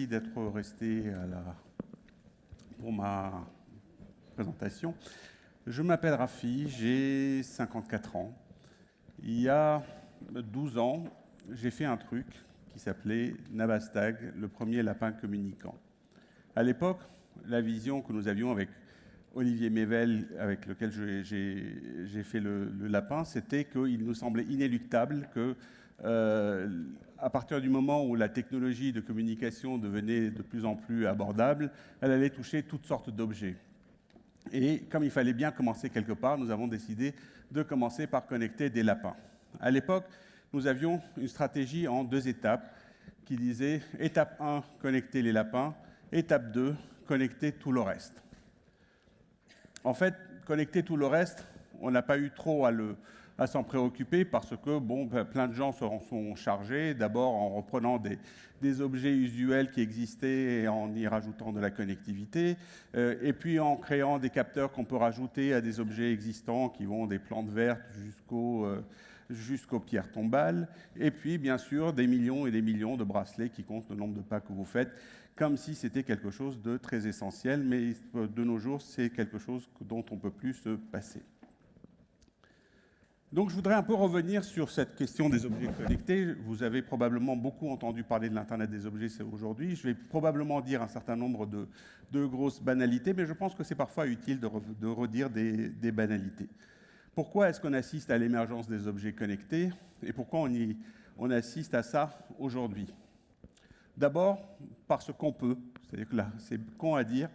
merci d'être resté pour ma présentation. Je m'appelle Rafi, j'ai 54 ans. Il y a 12 ans, j'ai fait un truc qui s'appelait Nabastag, le premier lapin communicant. À l'époque, la vision que nous avions avec Olivier Mével, avec lequel j'ai fait le lapin, c'était qu'il nous semblait inéluctable que, à partir du moment où la technologie de communication devenait de plus en plus abordable, elle allait toucher toutes sortes d'objets. Et comme il fallait bien commencer quelque part, nous avons décidé de commencer par connecter des lapins. À l'époque, nous avions une stratégie en 2 étapes qui disait étape 1, connecter les lapins, étape 2, connecter tout le reste. En fait, connecter tout le reste, on n'a pas eu trop à s'en préoccuper parce que plein de gens s'en sont chargés, d'abord en reprenant des objets usuels qui existaient et en y rajoutant de la connectivité, et puis en créant des capteurs qu'on peut rajouter à des objets existants qui vont des plantes vertes jusqu'aux pierres tombales, et puis bien sûr des millions et des millions de bracelets qui comptent le nombre de pas que vous faites, comme si c'était quelque chose de très essentiel, mais de nos jours, c'est quelque chose dont on ne peut plus se passer. Donc je voudrais un peu revenir sur cette question des objets connectés. Vous avez probablement beaucoup entendu parler de l'Internet des objets aujourd'hui. Je vais probablement dire un certain nombre de grosses banalités, mais je pense que c'est parfois utile de redire des banalités. Pourquoi est-ce qu'on assiste à l'émergence des objets connectés et pourquoi on assiste à ça aujourd'hui ? D'abord, parce qu'on peut, c'est-à-dire que là, c'est con à dire,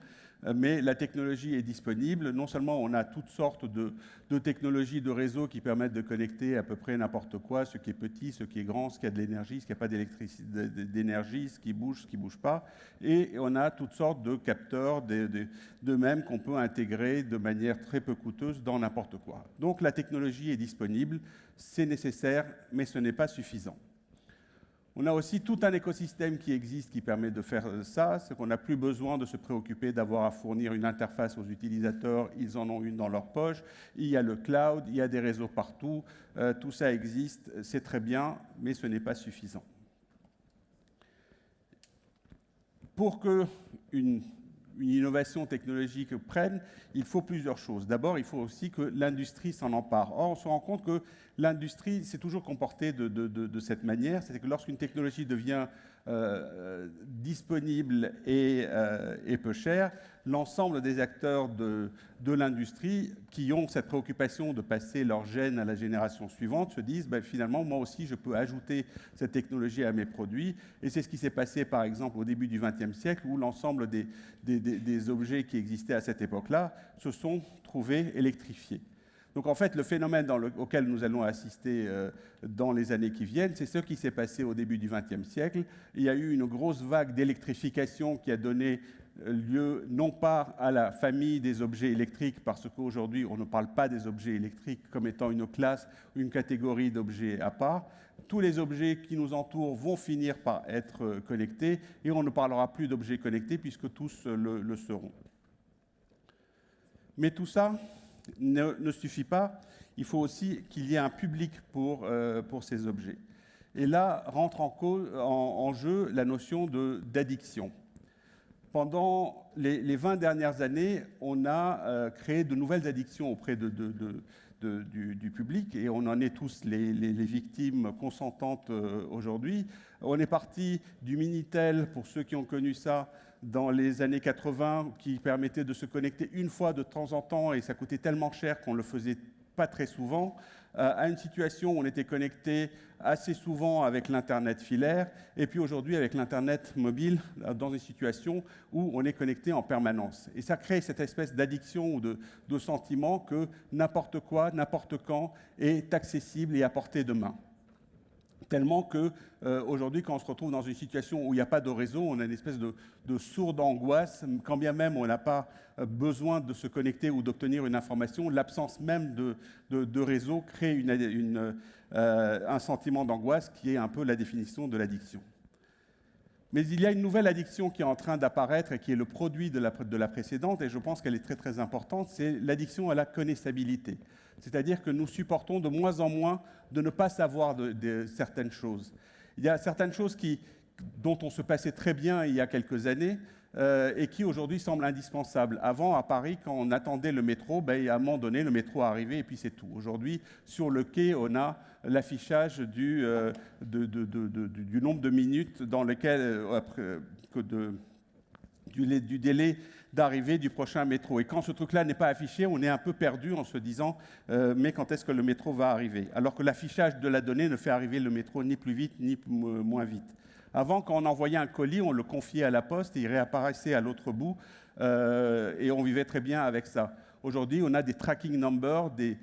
mais la technologie est disponible. Non seulement on a toutes sortes de technologies de réseau qui permettent de connecter à peu près n'importe quoi, ce qui est petit, ce qui est grand, ce qui a de l'énergie, ce qui n'a pas d'énergie, ce qui bouge pas. Et on a toutes sortes de capteurs, de même qu'on peut intégrer de manière très peu coûteuse dans n'importe quoi. Donc la technologie est disponible, c'est nécessaire, mais ce n'est pas suffisant. On a aussi tout un écosystème qui existe qui permet de faire ça, c'est qu'on n'a plus besoin de se préoccuper d'avoir à fournir une interface aux utilisateurs, ils en ont une dans leur poche, il y a le cloud, il y a des réseaux partout, tout ça existe, c'est très bien, mais ce n'est pas suffisant. Pour qu'une innovation technologique prenne, il faut plusieurs choses. D'abord, il faut aussi que l'industrie s'en empare. Or, on se rend compte que l'industrie s'est toujours comportée de cette manière. C'est que lorsqu'une technologie devient disponible et peu chère, l'ensemble des acteurs de l'industrie qui ont cette préoccupation de passer leur gène à la génération suivante se disent finalement, moi aussi, je peux ajouter cette technologie à mes produits. Et c'est ce qui s'est passé, par exemple, au début du XXe siècle, où l'ensemble des objets qui existaient à cette époque-là se sont trouvés électrifiés. Donc en fait, le phénomène auquel nous allons assister dans les années qui viennent, c'est ce qui s'est passé au début du XXe siècle. Il y a eu une grosse vague d'électrification qui a donné lieu non pas à la famille des objets électriques, parce qu'aujourd'hui on ne parle pas des objets électriques comme étant une classe ou une catégorie d'objets à part. Tous les objets qui nous entourent vont finir par être connectés et on ne parlera plus d'objets connectés puisque tous le seront. Mais tout ça ne suffit pas, il faut aussi qu'il y ait un public pour ces objets. Et là rentre en jeu la notion d'addiction. Pendant les 20 dernières années, on a créé de nouvelles addictions auprès du public et on en est tous les victimes consentantes aujourd'hui. On est parti du Minitel, pour ceux qui ont connu ça, dans les années 80, qui permettait de se connecter une fois de temps en temps et ça coûtait tellement cher qu'on ne le faisait pas très souvent, à une situation où on était connecté assez souvent avec l'Internet filaire, et puis aujourd'hui avec l'Internet mobile, dans une situation où on est connecté en permanence. Et ça crée cette espèce d'addiction ou de sentiment que n'importe quoi, n'importe quand est accessible et à portée de main. Tellement qu'aujourd'hui, quand on se retrouve dans une situation où il n'y a pas de réseau, on a une espèce de sourde angoisse, quand bien même on n'a pas besoin de se connecter ou d'obtenir une information, l'absence même de réseau crée un sentiment d'angoisse qui est un peu la définition de l'addiction. Mais il y a une nouvelle addiction qui est en train d'apparaître et qui est le produit de la précédente, et je pense qu'elle est très très importante, c'est l'addiction à la connaissabilité. C'est-à-dire que nous supportons de moins en moins de ne pas savoir de certaines choses. Il y a certaines choses qui dont on se passait très bien il y a quelques années et qui aujourd'hui semble indispensable. Avant, à Paris, quand on attendait le métro, à un moment donné, le métro arrivait et puis c'est tout. Aujourd'hui, sur le quai, on a l'affichage du nombre de minutes dans lequel, du délai d'arrivée du prochain métro. Et quand ce truc-là n'est pas affiché, on est un peu perdu en se disant mais quand est-ce que le métro va arriver? Alors que l'affichage de la donnée ne fait arriver le métro ni plus vite ni moins vite. Avant, quand on envoyait un colis, on le confiait à la poste et il réapparaissait à l'autre bout et on vivait très bien avec ça. Aujourd'hui, on a des tracking numbers, des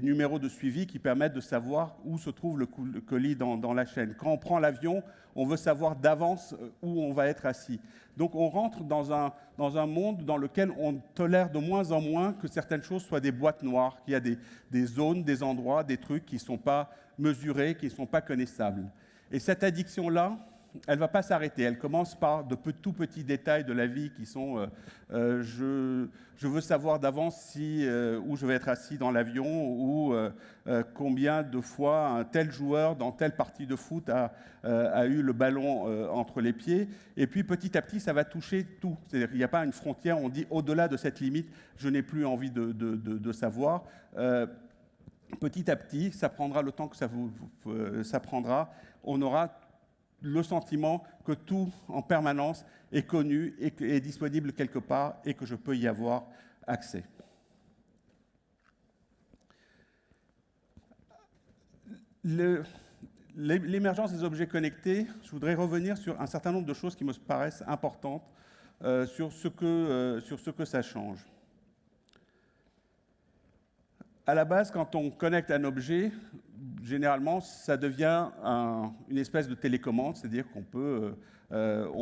numéros de suivi qui permettent de savoir où se trouve le colis dans la chaîne. Quand on prend l'avion, on veut savoir d'avance où on va être assis. Donc on rentre dans un monde dans lequel on tolère de moins en moins que certaines choses soient des boîtes noires, qu'il y a des zones, des endroits, des trucs qui ne sont pas mesurés, qui ne sont pas connaissables. Et cette addiction-là, elle ne va pas s'arrêter. Elle commence par de tout petits détails de la vie qui sont je veux savoir d'avance où je vais être assis dans l'avion ou combien de fois un tel joueur dans telle partie de foot a eu le ballon entre les pieds. Et puis petit à petit, ça va toucher tout. C'est-à-dire qu'il n'y a pas une frontière, on dit au-delà de cette limite, je n'ai plus envie de savoir. Petit à petit, ça prendra le temps que ça prendra. On aura le sentiment que tout, en permanence, est connu et est disponible quelque part et que je peux y avoir accès. L'émergence des objets connectés, je voudrais revenir sur un certain nombre de choses qui me paraissent importantes sur ce que ça change. À la base, quand on connecte un objet, généralement, ça devient une espèce de télécommande, c'est-à-dire qu'on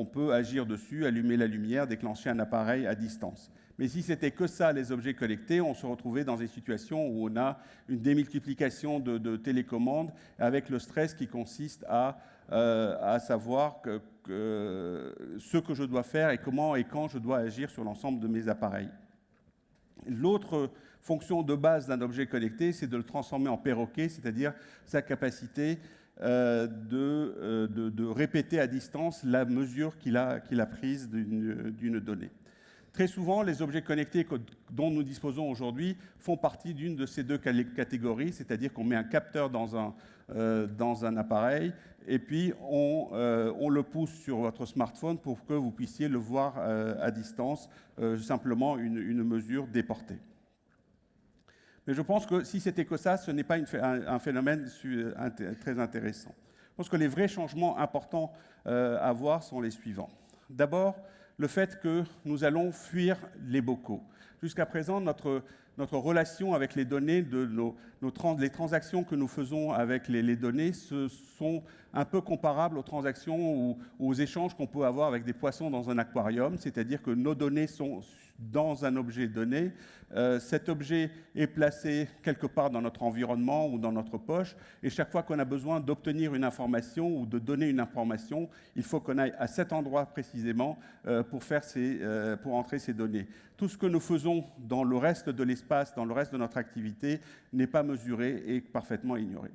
peut agir dessus, allumer la lumière, déclencher un appareil à distance. Mais si c'était que ça, les objets connectés, on se retrouvait dans des situations où on a une démultiplication de télécommandes avec le stress qui consiste à savoir ce que je dois faire et comment et quand je dois agir sur l'ensemble de mes appareils. L'autre fonction de base d'un objet connecté, c'est de le transformer en perroquet, c'est-à-dire sa capacité de répéter à distance la mesure qu'il a prise d'une donnée. Très souvent, les objets connectés dont nous disposons aujourd'hui font partie d'une de ces deux catégories, c'est-à-dire qu'on met un capteur dans un appareil et puis on le pousse sur votre smartphone pour que vous puissiez le voir à distance, simplement une mesure déportée. Mais je pense que si c'était que ça, ce n'est pas un phénomène très intéressant. Je pense que les vrais changements importants à voir sont les suivants. D'abord, le fait que nous allons fuir les bocaux. Jusqu'à présent, notre relation avec les données, les transactions que nous faisons avec les données, ce sont un peu comparables aux transactions ou aux échanges qu'on peut avoir avec des poissons dans un aquarium, c'est-à-dire que nos données sont dans un objet donné. Cet objet est placé quelque part dans notre environnement ou dans notre poche, et chaque fois qu'on a besoin d'obtenir une information ou de donner une information, il faut qu'on aille à cet endroit précisément pour entrer ces données. Tout ce que nous faisons dans le reste de l'espace, dans le reste de notre activité, n'est pas mesuré et parfaitement ignoré.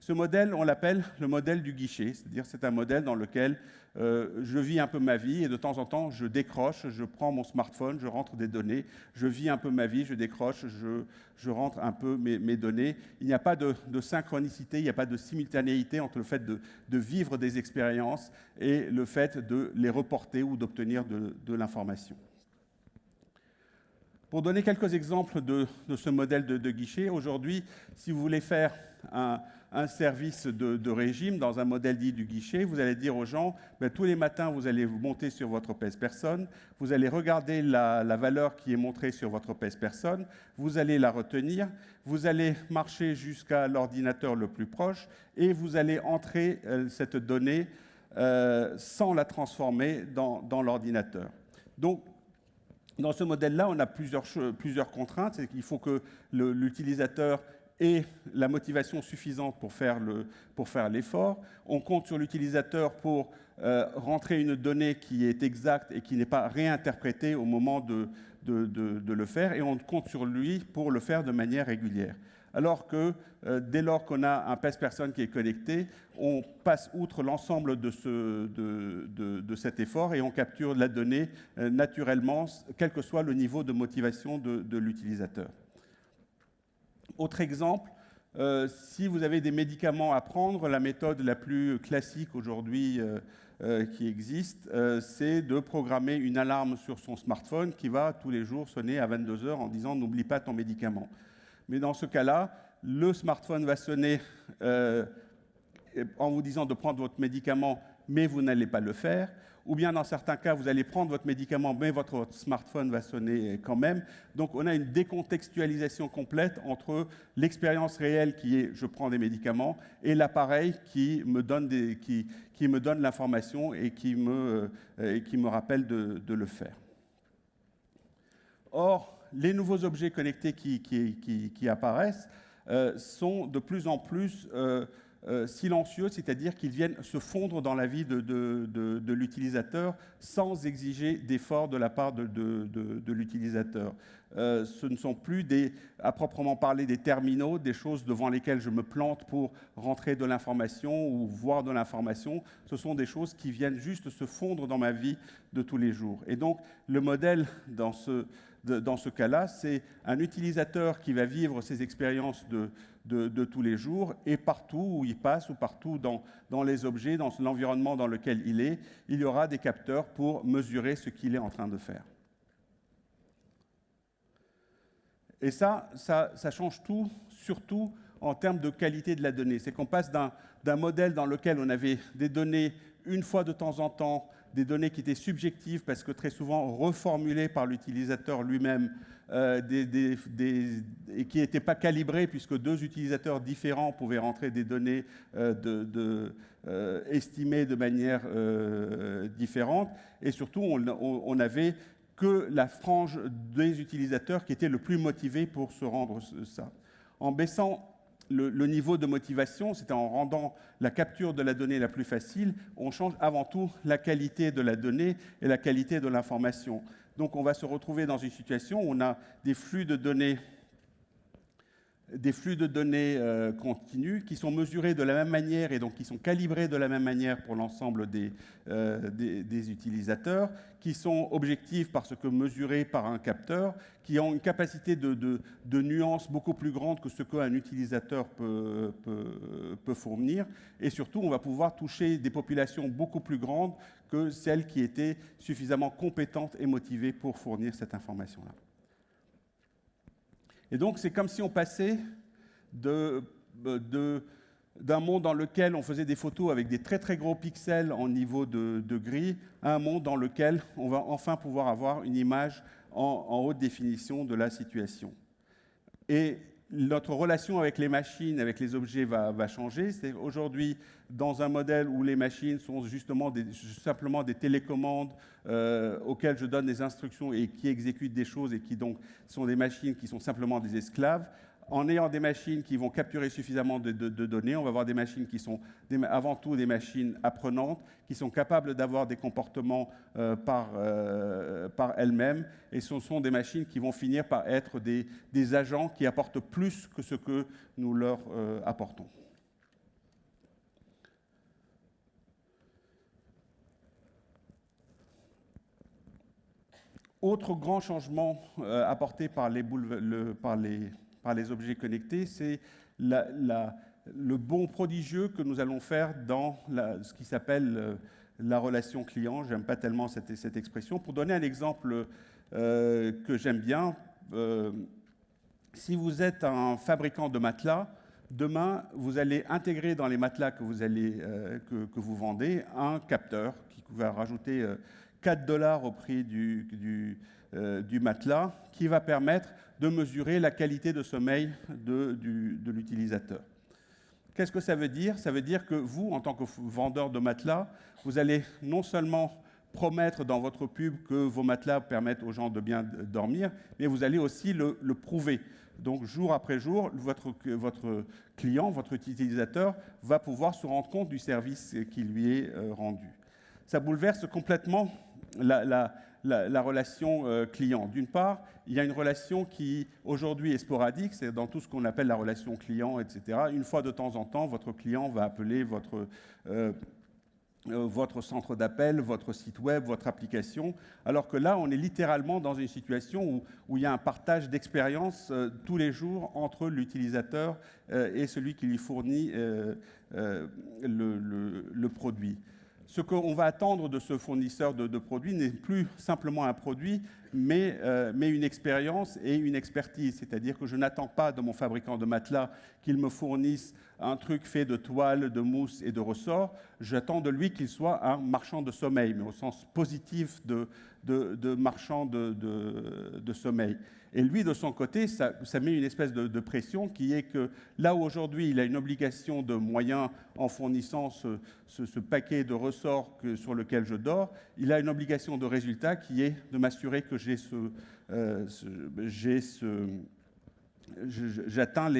Ce modèle, on l'appelle le modèle du guichet, c'est-à-dire c'est un modèle dans lequel je vis un peu ma vie et de temps en temps je décroche, je prends mon smartphone, je rentre des données, je vis un peu ma vie, je décroche, je rentre un peu mes données. Il n'y a pas de synchronicité, il n'y a pas de simultanéité entre le fait de vivre des expériences et le fait de les reporter ou d'obtenir de l'information. Pour donner quelques exemples de ce modèle de guichet, aujourd'hui, si vous voulez faire un service de régime dans un modèle dit du guichet, vous allez dire aux gens, tous les matins, vous allez vous monter sur votre pèse-personne, vous allez regarder la valeur qui est montrée sur votre pèse-personne, vous allez la retenir, vous allez marcher jusqu'à l'ordinateur le plus proche et vous allez entrer cette donnée sans la transformer dans l'ordinateur. Donc, dans ce modèle-là, on a plusieurs contraintes. C'est qu'il faut que l'utilisateur ait la motivation suffisante pour faire l'effort. On compte sur l'utilisateur pour rentrer une donnée qui est exacte et qui n'est pas réinterprétée au moment de le faire. Et on compte sur lui pour le faire de manière régulière. alors que dès lors qu'on a un PES-personne qui est connecté, on passe outre l'ensemble de cet effort et on capture la donnée naturellement, quel que soit le niveau de motivation de l'utilisateur. Autre exemple, si vous avez des médicaments à prendre, la méthode la plus classique aujourd'hui qui existe, c'est de programmer une alarme sur son smartphone qui va tous les jours sonner à 22 heures en disant « n'oublie pas ton médicament ». Mais dans ce cas-là, le smartphone va sonner en vous disant de prendre votre médicament, mais vous n'allez pas le faire. Ou bien, dans certains cas, vous allez prendre votre médicament, mais votre smartphone va sonner quand même. Donc, on a une décontextualisation complète entre l'expérience réelle qui est « je prends des médicaments » et l'appareil qui me donne l'information et qui me rappelle de le faire. Or, les nouveaux objets connectés qui apparaissent sont de plus en plus silencieux, c'est-à-dire qu'ils viennent se fondre dans la vie de l'utilisateur sans exiger d'efforts de la part de l'utilisateur. Ce ne sont plus à proprement parler des terminaux, des choses devant lesquelles je me plante pour rentrer de l'information ou voir de l'information. Ce sont des choses qui viennent juste se fondre dans ma vie de tous les jours. Et donc, le modèle dans ce cas-là, c'est un utilisateur qui va vivre ses expériences de tous les jours et partout où il passe ou partout dans les objets, dans l'environnement dans lequel il y aura des capteurs pour mesurer ce qu'il est en train de faire. Et ça change tout, surtout en termes de qualité de la donnée. C'est qu'on passe d'un modèle dans lequel on avait des données une fois de temps en temps, des données qui étaient subjectives parce que très souvent reformulées par l'utilisateur lui-même et qui n'étaient pas calibrées puisque deux utilisateurs différents pouvaient rentrer des données estimées de manière différente. Et surtout, on avait que la frange des utilisateurs qui était le plus motivé pour se rendre ça. En baissant le niveau de motivation, c'est en rendant la capture de la donnée la plus facile, on change avant tout la qualité de la donnée et la qualité de l'information. Donc on va se retrouver dans une situation où on a des flux de données continus qui sont mesurés de la même manière et donc qui sont calibrés de la même manière pour l'ensemble des utilisateurs, qui sont objectifs parce que mesurés par un capteur, qui ont une capacité de nuance beaucoup plus grande que ce qu'un utilisateur peut fournir. Et surtout, on va pouvoir toucher des populations beaucoup plus grandes que celles qui étaient suffisamment compétentes et motivées pour fournir cette information-là. Et donc, c'est comme si on passait d'un monde dans lequel on faisait des photos avec des très très gros pixels en niveau de gris à un monde dans lequel on va enfin pouvoir avoir une image en haute définition de la situation. Et notre relation avec les machines, avec les objets va changer. C'est aujourd'hui dans un modèle où les machines sont justement simplement des télécommandes auxquelles je donne des instructions et qui exécutent des choses et qui donc sont des machines qui sont simplement des esclaves. En ayant des machines qui vont capturer suffisamment de données, on va avoir des machines qui sont avant tout des machines apprenantes, qui sont capables d'avoir des comportements par elles-mêmes, et ce sont des machines qui vont finir par être des agents qui apportent plus que ce que nous leur apportons. Autre grand changement apporté par les objets connectés, c'est le bond prodigieux que nous allons faire dans ce qui s'appelle la relation client. Je n'aime pas tellement cette expression. Pour donner un exemple que j'aime bien, si vous êtes un fabricant de matelas, demain, vous allez intégrer dans les matelas que vous vendez un capteur qui va rajouter $4 au prix du matelas, qui va permettre de mesurer la qualité de sommeil de l'utilisateur. Qu'est-ce que ça veut dire? Ça veut dire que vous, en tant que vendeur de matelas, vous allez non seulement promettre dans votre pub que vos matelas permettent aux gens de bien dormir, mais vous allez aussi le prouver. Donc, jour après jour, votre client, votre utilisateur, va pouvoir se rendre compte du service qui lui est rendu. Ça bouleverse complètement la relation client. D'une part, il y a une relation qui, aujourd'hui, est sporadique, c'est dans tout ce qu'on appelle la relation client, etc. Une fois de temps en temps, votre client va appeler votre centre d'appel, votre site web, votre application, alors que là, on est littéralement dans une situation où il y a un partage d'expérience tous les jours entre l'utilisateur et celui qui lui fournit le produit. Ce qu'on va attendre de ce fournisseur de produits n'est plus simplement un produit, mais une expérience et une expertise. C'est-à-dire que je n'attends pas de mon fabricant de matelas qu'il me fournisse un truc fait de toile, de mousse et de ressorts. J'attends de lui qu'il soit un marchand de sommeil, mais au sens positif de marchand de sommeil. Et lui, de son côté, ça met une espèce de pression qui est que là où aujourd'hui il a une obligation de moyens en fournissant ce paquet de ressorts sur lequel je dors, il a une obligation de résultat qui est de m'assurer que j'atteins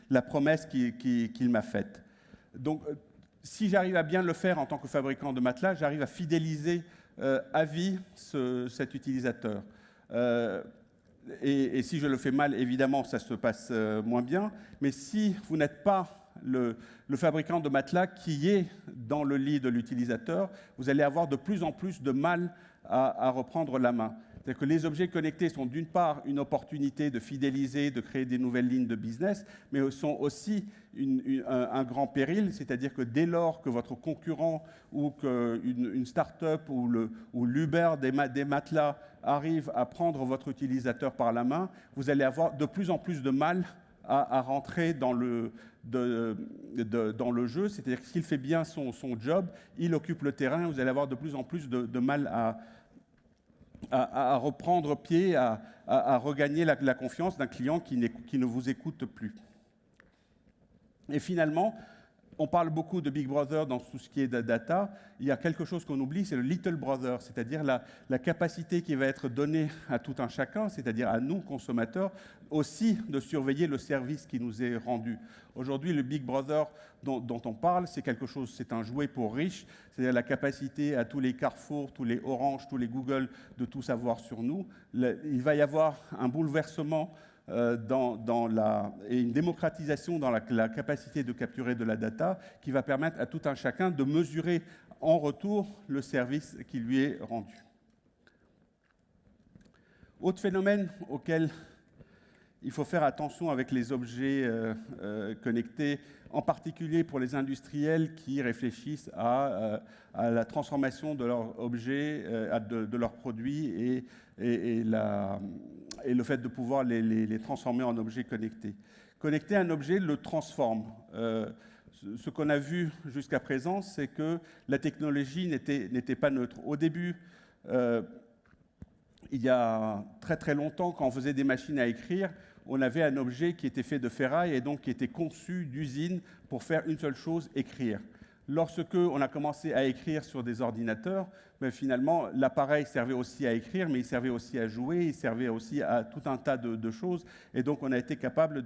la promesse qu'il m'a faite. Donc, si j'arrive à bien le faire en tant que fabricant de matelas, j'arrive à fidéliser à vie cet utilisateur. Et si je le fais mal, évidemment, ça se passe moins bien. Mais si vous n'êtes pas le fabricant de matelas qui est dans le lit de l'utilisateur, vous allez avoir de plus en plus de mal à reprendre la main. C'est-à-dire que les objets connectés sont d'une part une opportunité de fidéliser, de créer des nouvelles lignes de business, mais sont aussi un grand péril, c'est-à-dire que dès lors que votre concurrent ou qu'une start-up ou l'Uber des matelas arrive à prendre votre utilisateur par la main, vous allez avoir de plus en plus de mal à rentrer dans le jeu. C'est-à-dire que s'il fait bien son job, il occupe le terrain, vous allez avoir de plus en plus de mal à reprendre pied, à regagner la confiance d'un client qui ne vous écoute plus. Et finalement, on parle beaucoup de Big Brother dans tout ce qui est data. Il y a quelque chose qu'on oublie, c'est le Little Brother, c'est-à-dire la capacité qui va être donnée à tout un chacun, c'est-à-dire à nous, consommateurs, aussi de surveiller le service qui nous est rendu. Aujourd'hui, le Big Brother dont on parle, c'est un jouet pour riches, c'est-à-dire la capacité à tous les Carrefour, tous les Orange, tous les Google de tout savoir sur nous. Il va y avoir un bouleversement et une démocratisation dans la capacité de capturer de la data qui va permettre à tout un chacun de mesurer en retour le service qui lui est rendu. Autre phénomène auquel il faut faire attention avec les objets connectés, en particulier pour les industriels qui réfléchissent à la transformation de leurs objets, de leurs produits et le fait de pouvoir les transformer en objets connectés. Connecter un objet le transforme. Ce qu'on a vu jusqu'à présent, c'est que la technologie n'était pas neutre. Au début, il y a très très longtemps, quand on faisait des machines à écrire, on avait un objet qui était fait de ferraille et donc qui était conçu d'usine pour faire une seule chose, écrire. Lorsque on a commencé à écrire sur des ordinateurs, finalement, l'appareil servait aussi à écrire, mais il servait aussi à jouer, il servait aussi à tout un tas de choses. Et donc, on a été capable,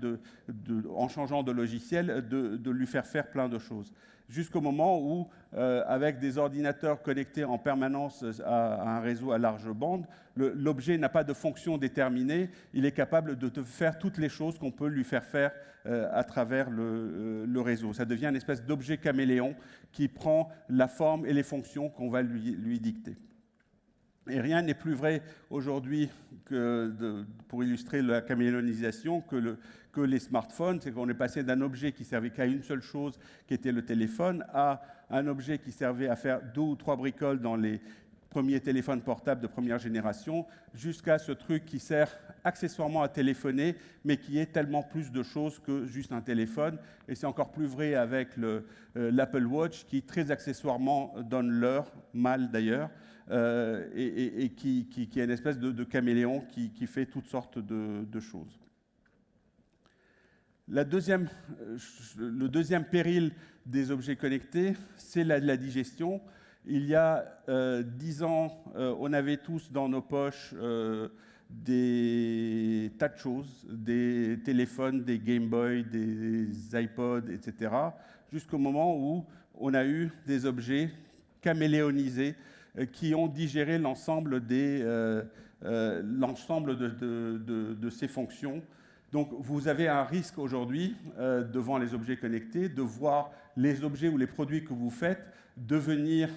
en changeant de logiciel, de lui faire plein de choses. Jusqu'au moment où, avec des ordinateurs connectés en permanence à un réseau à large bande, l'objet n'a pas de fonction déterminée, il est capable de te faire toutes les choses qu'on peut lui faire faire à travers le réseau. Ça devient une espèce d'objet caméléon qui prend la forme et les fonctions qu'on va lui dicter. Et rien n'est plus vrai aujourd'hui pour illustrer la caméléonisation que les smartphones. C'est qu'on est passé d'un objet qui servait qu'à une seule chose, qui était le téléphone, à un objet qui servait à faire 2 ou 3 bricoles dans les premiers téléphones portables de première génération, jusqu'à ce truc qui sert accessoirement à téléphoner, mais qui est tellement plus de choses que juste un téléphone. Et c'est encore plus vrai avec l'Apple Watch, qui très accessoirement donne l'heure, mal d'ailleurs, et qui est une espèce de caméléon qui fait toutes sortes de choses. Le deuxième péril des objets connectés, c'est la digestion. Il y a 10 ans, on avait tous dans nos poches des tas de choses, des téléphones, des Game Boy, des iPods, etc., jusqu'au moment où on a eu des objets caméléonisés qui ont digéré l'ensemble de ces fonctions. Donc, vous avez un risque aujourd'hui, devant les objets connectés, de voir les objets ou les produits que vous faites devenir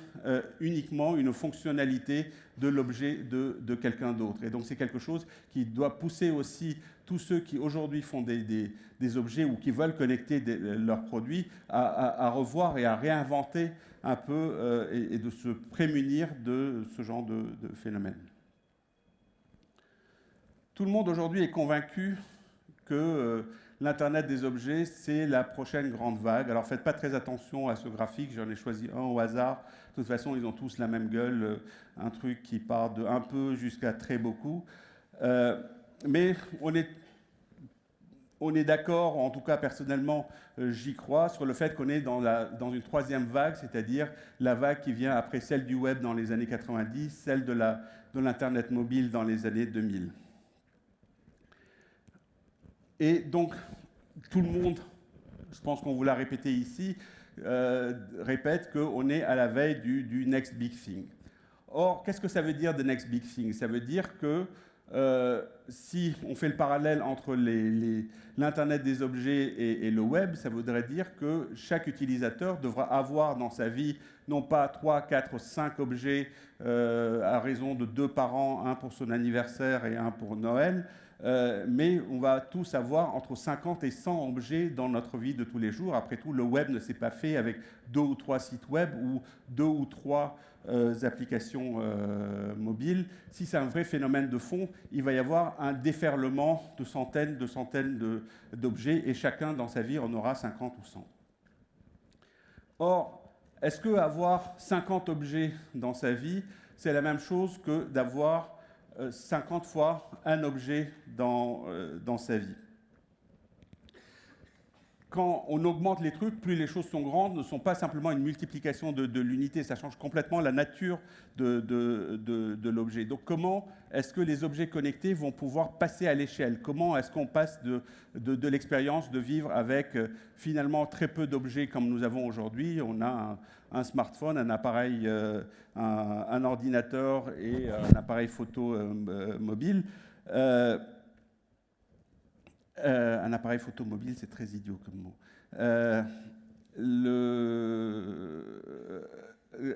uniquement une fonctionnalité de l'objet de quelqu'un d'autre. Et donc, c'est quelque chose qui doit pousser aussi tous ceux qui aujourd'hui font des objets ou qui veulent connecter leurs produits à revoir et à réinventer un peu et de se prémunir de ce genre de phénomène. Tout le monde aujourd'hui est convaincu que l'Internet des objets, c'est la prochaine grande vague. Alors, faites pas très attention à ce graphique, j'en ai choisi un au hasard. De toute façon, ils ont tous la même gueule, un truc qui part de un peu jusqu'à très beaucoup. Mais on est d'accord, en tout cas personnellement, j'y crois, sur le fait qu'on est dans une troisième vague, c'est-à-dire la vague qui vient après celle du web dans les années 90, celle de l'Internet mobile dans les années 2000. Et donc, tout le monde, je pense qu'on vous l'a répété ici, répète qu'on est à la veille du next big thing. Or, qu'est-ce que ça veut dire, the next big thing? Ça veut dire que si on fait le parallèle entre l'Internet des objets et le web, ça voudrait dire que chaque utilisateur devra avoir dans sa vie non pas 3, 4, 5 objets à raison de 2 par an, un pour son anniversaire et un pour Noël, mais on va tous avoir entre 50 et 100 objets dans notre vie de tous les jours. Après tout, le web ne s'est pas fait avec 2 ou 3 sites web ou 2 ou 3 applications mobiles. Si c'est un vrai phénomène de fond, il va y avoir un déferlement de centaines d'objets et chacun dans sa vie en aura 50 ou 100. Or, est-ce qu'avoir 50 objets dans sa vie, c'est la même chose que d'avoir 50 fois un objet dans sa vie? Quand on augmente les trucs, plus les choses sont grandes, ne sont pas simplement une multiplication de l'unité, ça change complètement la nature de l'objet. Donc comment est-ce que les objets connectés vont pouvoir passer à l'échelle? Comment est-ce qu'on passe de l'expérience de vivre avec finalement très peu d'objets comme nous avons aujourd'hui? On a un smartphone, un appareil, un ordinateur et un appareil photo mobile. Un appareil photo mobile, c'est très idiot comme mot.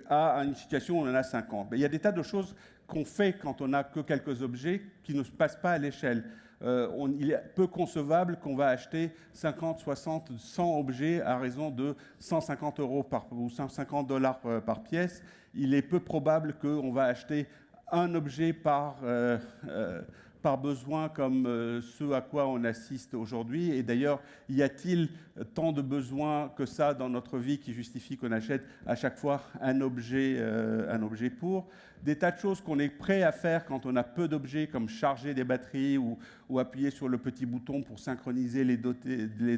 À une situation où on en a 50. Mais il y a des tas de choses qu'on fait quand on n'a que quelques objets qui ne se passent pas à l'échelle. Il est peu concevable qu'on va acheter 50, 60, 100 objets à raison de 150 € ou 150 $ par pièce. Il est peu probable qu'on va acheter un objet par besoin comme ce à quoi on assiste aujourd'hui. Et d'ailleurs, y a-t-il tant de besoins que ça dans notre vie qui justifie qu'on achète à chaque fois un objet pour? Des tas de choses qu'on est prêt à faire quand on a peu d'objets, comme charger des batteries ou appuyer sur le petit bouton pour synchroniser les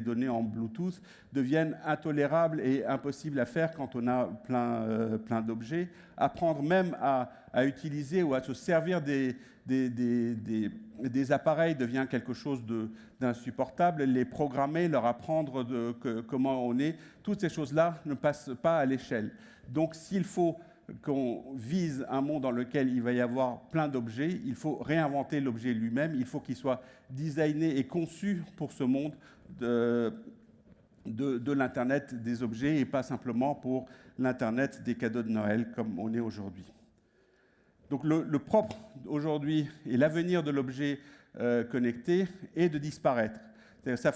données en Bluetooth, deviennent intolérables et impossibles à faire quand on a plein d'objets. Apprendre même à utiliser ou à se servir des appareils devient quelque chose d'insupportable. Les programmer, leur apprendre comment on est, toutes ces choses-là ne passent pas à l'échelle. Donc s'il faut qu'on vise un monde dans lequel il va y avoir plein d'objets, il faut réinventer l'objet lui-même, il faut qu'il soit designé et conçu pour ce monde de l'Internet des objets et pas simplement pour l'Internet des cadeaux de Noël comme on est aujourd'hui. Donc le propre aujourd'hui et l'avenir de l'objet connecté est de disparaître. Sa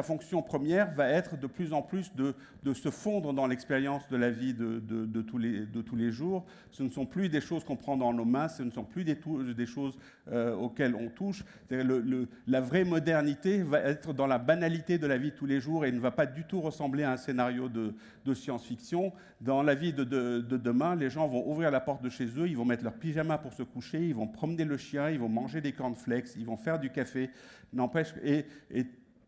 fonction première va être de plus en plus de se fondre dans l'expérience de la vie de tous les jours. Ce ne sont plus des choses qu'on prend dans nos mains, ce ne sont plus des choses auxquelles on touche. La vraie modernité va être dans la banalité de la vie de tous les jours et ne va pas du tout ressembler à un scénario de science-fiction. Dans la vie de demain, les gens vont ouvrir la porte de chez eux, ils vont mettre leur pyjama pour se coucher, ils vont promener le chien, ils vont manger des cornflakes, ils vont faire du café. N'empêche, et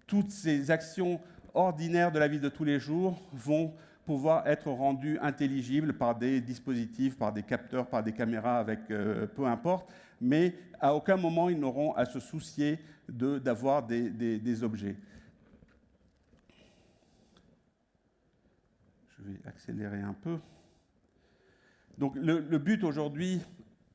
toutes ces actions ordinaires de la vie de tous les jours vont pouvoir être rendues intelligibles par des dispositifs, par des capteurs, par des caméras, avec peu importe, mais à aucun moment ils n'auront à se soucier d'avoir des objets. Je vais accélérer un peu. Donc le but aujourd'hui,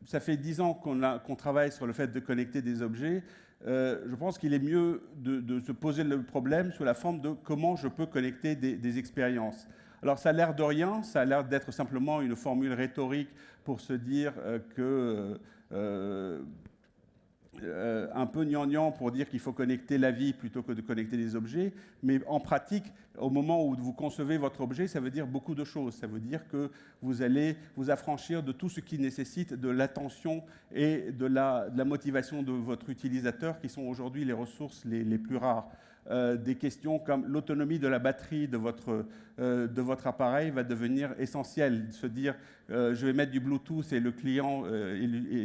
ça fait 10 ans qu'on travaille sur le fait de connecter des objets. Je pense qu'il est mieux de se poser le problème sous la forme de comment je peux connecter des expériences. Alors ça a l'air de rien, ça a l'air d'être simplement une formule rhétorique pour se dire un peu gnangnan pour dire qu'il faut connecter la vie plutôt que de connecter les objets, mais en pratique, au moment où vous concevez votre objet, ça veut dire beaucoup de choses. Ça veut dire que vous allez vous affranchir de tout ce qui nécessite de l'attention et de la motivation de votre utilisateur, qui sont aujourd'hui les ressources les plus rares. Des questions comme l'autonomie de la batterie de votre appareil va devenir essentielle. Se dire, je vais mettre du Bluetooth et le client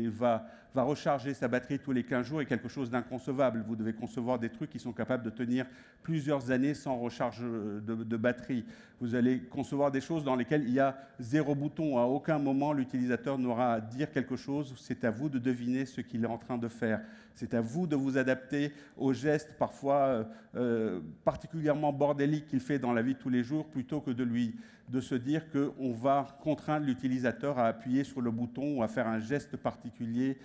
va recharger sa batterie tous les 15 jours est quelque chose d'inconcevable. Vous devez concevoir des trucs qui sont capables de tenir plusieurs années sans recharge de batterie. Vous allez concevoir des choses dans lesquelles il y a 0 bouton. À aucun moment, l'utilisateur n'aura à dire quelque chose. C'est à vous de deviner ce qu'il est en train de faire. C'est à vous de vous adapter aux gestes parfois particulièrement bordéliques qu'il fait dans la vie de tous les jours, plutôt que de se dire qu'on va contraindre l'utilisateur à appuyer sur le bouton ou à faire un geste particulier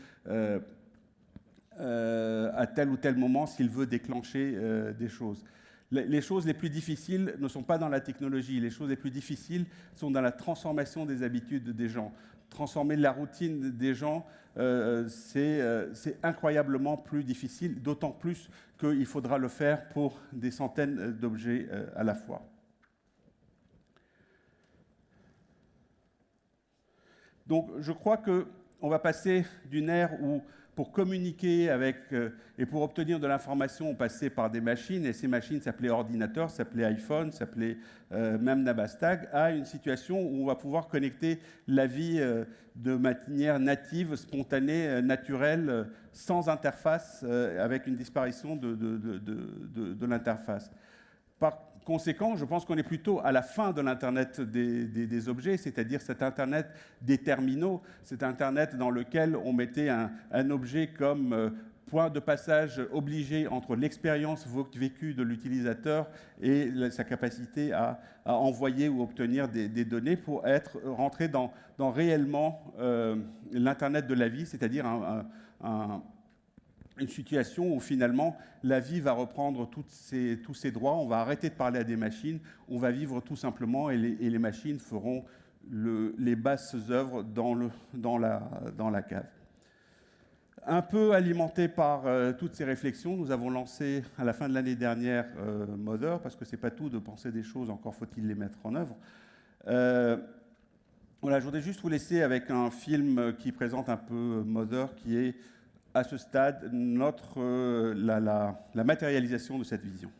à tel ou tel moment s'il veut déclencher des choses. Les choses les plus difficiles ne sont pas dans la technologie. Les choses les plus difficiles sont dans la transformation des habitudes des gens. Transformer la routine des gens, c'est incroyablement plus difficile, d'autant plus qu'il faudra le faire pour des centaines d'objets à la fois. Donc, je crois qu'on va passer d'une ère où, pour communiquer avec et pour obtenir de l'information, on passait par des machines, et ces machines s'appelaient ordinateurs, s'appelaient iPhone, s'appelaient même Nabastag, à une situation où on va pouvoir connecter la vie de manière native, spontanée, naturelle, sans interface, avec une disparition de l'interface. Par conséquent, je pense qu'on est plutôt à la fin de l'Internet des objets, c'est-à-dire cet Internet des terminaux, cet Internet dans lequel on mettait un objet comme point de passage obligé entre l'expérience vécue de l'utilisateur et sa capacité à envoyer ou obtenir des données pour rentrer dans réellement l'Internet de la vie, c'est-à-dire une situation où finalement la vie va reprendre tous ses droits, on va arrêter de parler à des machines, on va vivre tout simplement et les machines feront les basses œuvres dans la cave. Un peu alimenté par toutes ces réflexions, nous avons lancé à la fin de l'année dernière Mother, parce que ce n'est pas tout de penser des choses, encore faut-il les mettre en œuvre. Voilà, je voudrais juste vous laisser avec un film qui présente un peu Mother, qui est à ce stade la matérialisation de cette vision.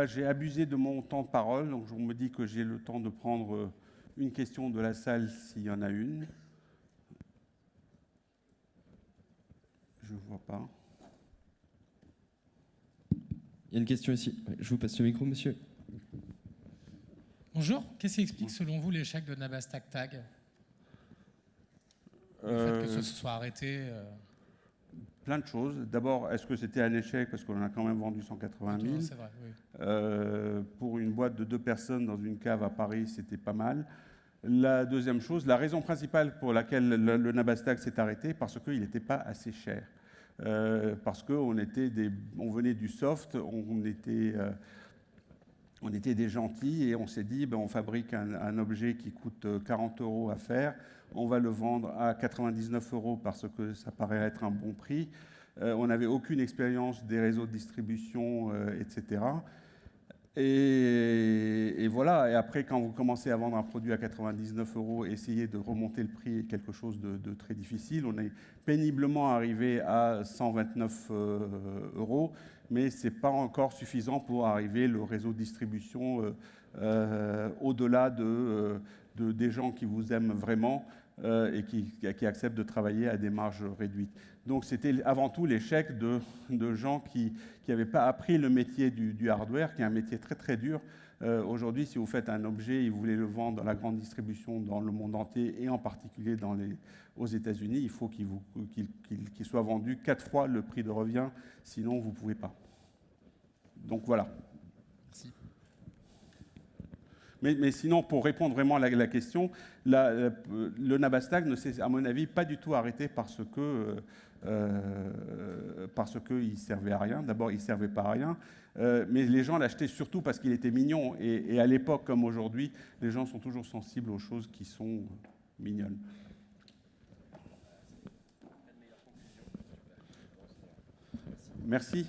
Là, j'ai abusé de mon temps de parole, donc je me dis que j'ai le temps de prendre une question de la salle s'il y en a une. Je ne vois pas. Il y a une question ici. Je vous passe le micro, monsieur. Bonjour. Qu'est-ce qui explique, selon vous, l'échec de Nabastag Tag ? Le fait que ce soit arrêté Plein de choses. D'abord, est-ce que c'était un échec parce qu'on a quand même vendu 180 000 ? C'est vrai, oui. Pour une boîte de 2 personnes dans une cave à Paris, c'était pas mal. La deuxième chose, la raison principale pour laquelle le Nabastag s'est arrêté, parce qu'il n'était pas assez cher. Parce qu'on venait du soft, on était des gentils et on s'est dit, on fabrique un objet qui coûte 40 € à faire, on va le vendre à 99 € parce que ça paraît être un bon prix. On n'avait aucune expérience des réseaux de distribution, etc. Et voilà, et après, quand vous commencez à vendre un produit à 99 €, essayer de remonter le prix est quelque chose de très difficile. On est péniblement arrivé à 129 €, mais ce n'est pas encore suffisant pour arriver le réseau de distribution au-delà des gens qui vous aiment vraiment et qui acceptent de travailler à des marges réduites. Donc c'était avant tout l'échec de gens qui n'avaient pas appris le métier du hardware, qui est un métier très très dur. Aujourd'hui, si vous faites un objet et vous voulez le vendre dans la grande distribution dans le monde entier et en particulier aux États-Unis, il faut qu'il soit vendu 4 fois le prix de revient, sinon vous ne pouvez pas. Donc voilà. Merci. Mais sinon, pour répondre vraiment à la question, le Nabastag ne s'est, à mon avis, pas du tout arrêté parce qu'il ne servait à rien. D'abord, il ne servait pas à rien, mais les gens l'achetaient surtout parce qu'il était mignon. Et à l'époque, comme aujourd'hui, les gens sont toujours sensibles aux choses qui sont mignonnes. Merci.